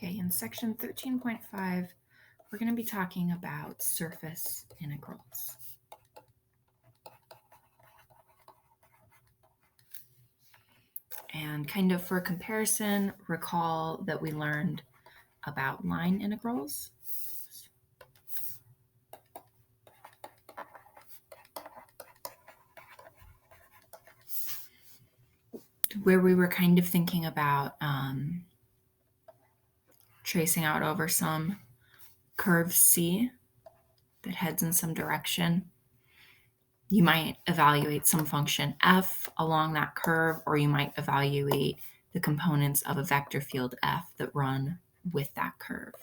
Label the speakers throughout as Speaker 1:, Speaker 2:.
Speaker 1: Okay, in section 13.5, we're going to be talking about surface integrals. And kind of for comparison, recall that we learned about line integrals. Where we were kind of thinking about tracing out over some curve C that heads in some direction. You might evaluate some function f along that curve, or you might evaluate the components of a vector field f that run with that curve.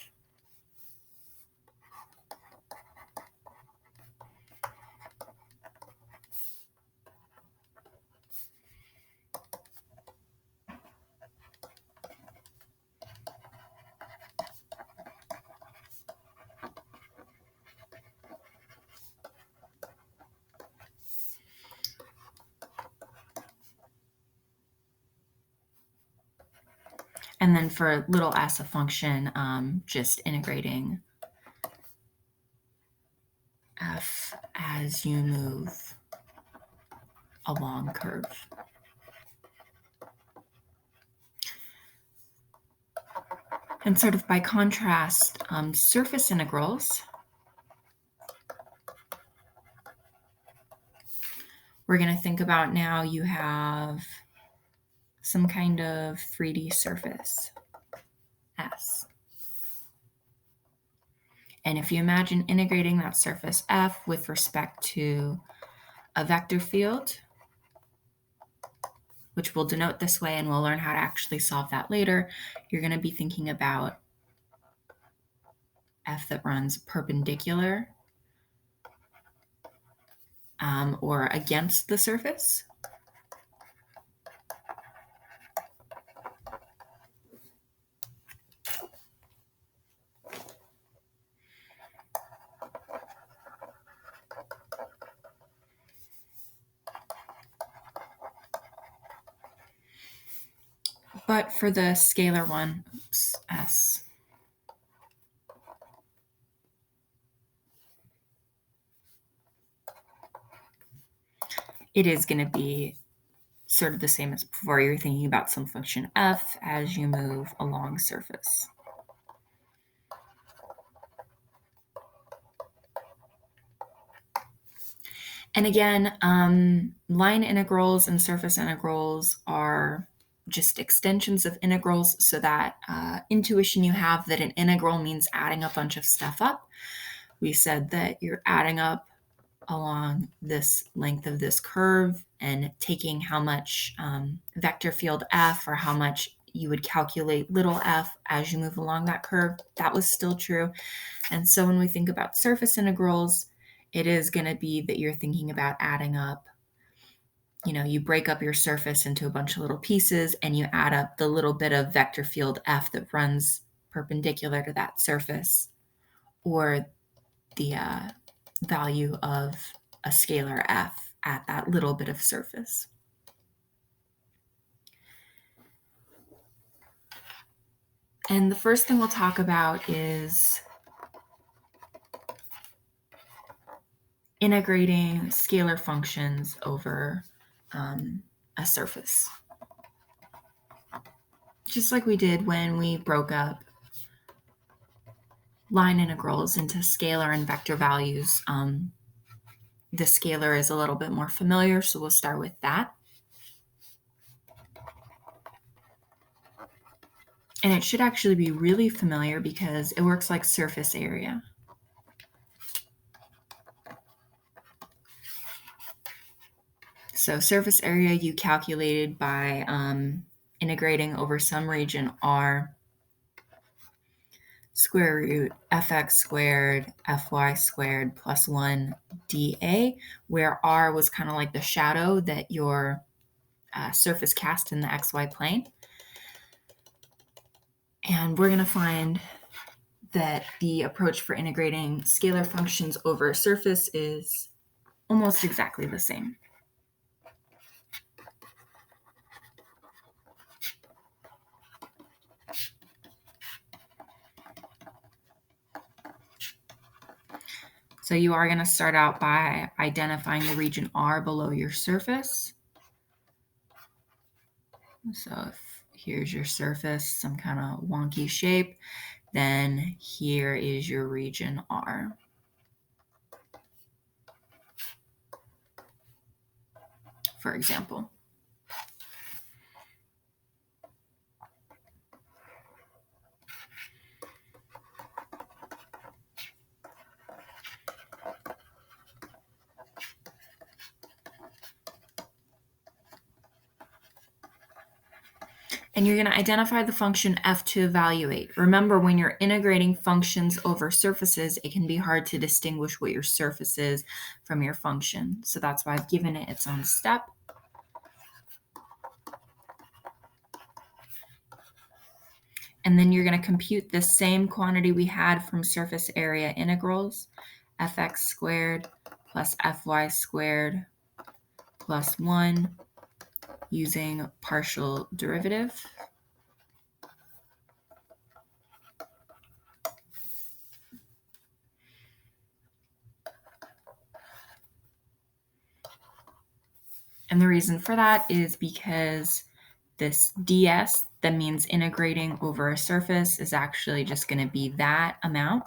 Speaker 1: And then for little s, a function, just integrating f as you move along curve. And sort of by contrast, surface integrals, we're going to think about now you have some kind of 3D surface, S. And if you imagine integrating that surface F with respect to a vector field, which we'll denote this way and we'll learn how to actually solve that later, you're going to be thinking about F that runs perpendicular or against the surface. But for the scalar one, S, it is going to be sort of the same as before. You're thinking about some function f as you move along surface. And again, line integrals and surface integrals are just extensions of integrals, so that intuition you have that an integral means adding a bunch of stuff up. We said that you're adding up along this length of this curve and taking how much vector field f, or how much you would calculate little f as you move along that curve. That was still true. And so when we think about surface integrals, it is going to be that you're thinking about adding up. You break up your surface into a bunch of little pieces and you add up the little bit of vector field f that runs perpendicular to that surface, or the value of a scalar f at that little bit of surface. And the first thing we'll talk about is integrating scalar functions over a surface. Just like we did when we broke up line integrals into scalar and vector values. The scalar is a little bit more familiar, so we'll start with that. And it should actually be really familiar because it works like surface area. So surface area you calculated by integrating over some region R, square root fx squared fy squared plus 1 dA, where R was kind of like the shadow that your surface cast in the xy plane. And we're going to find that the approach for integrating scalar functions over a surface is almost exactly the same. So you are going to start out by identifying the region R below your surface. So if here's your surface, some kind of wonky shape, then here is your region R. For example. And you're going to identify the function f to evaluate. Remember, when you're integrating functions over surfaces, it can be hard to distinguish what your surface is from your function. So that's why I've given it its own step. And then you're going to compute the same quantity we had from surface area integrals, fx squared plus fy squared plus 1 using partial derivative. And the reason for that is because this ds, that means integrating over a surface, is actually just going to be that amount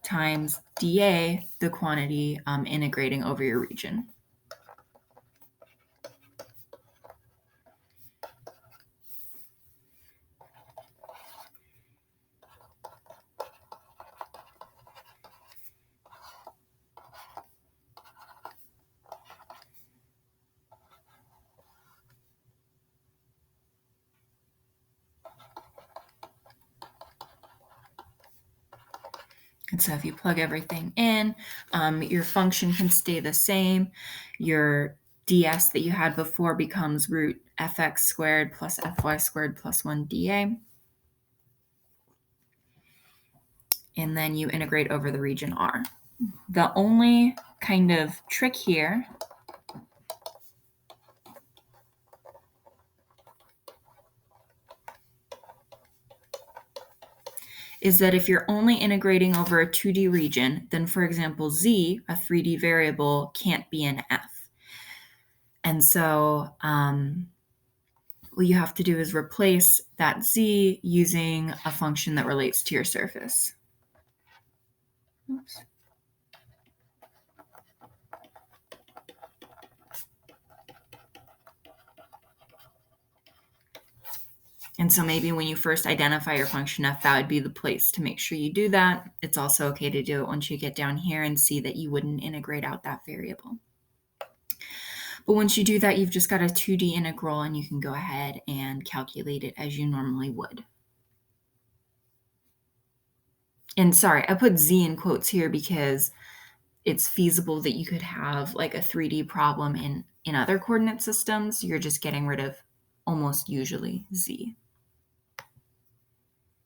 Speaker 1: times dA, the quantity integrating over your region. And so if you plug everything in, your function can stay the same. Your ds that you had before becomes root fx squared plus fy squared plus 1 dA. And then you integrate over the region R. The only kind of trick here is that if you're only integrating over a 2D region, then for example, z, a 3D variable, can't be an f. And so what you have to do is replace that z using a function that relates to your surface. Oops. And so maybe when you first identify your function f, that would be the place to make sure you do that. It's also okay to do it once you get down here and see that you wouldn't integrate out that variable. But once you do that, you've just got a 2D integral and you can go ahead and calculate it as you normally would. And sorry, I put z in quotes here because it's feasible that you could have like a 3D problem in other coordinate systems. You're just getting rid of almost usually z.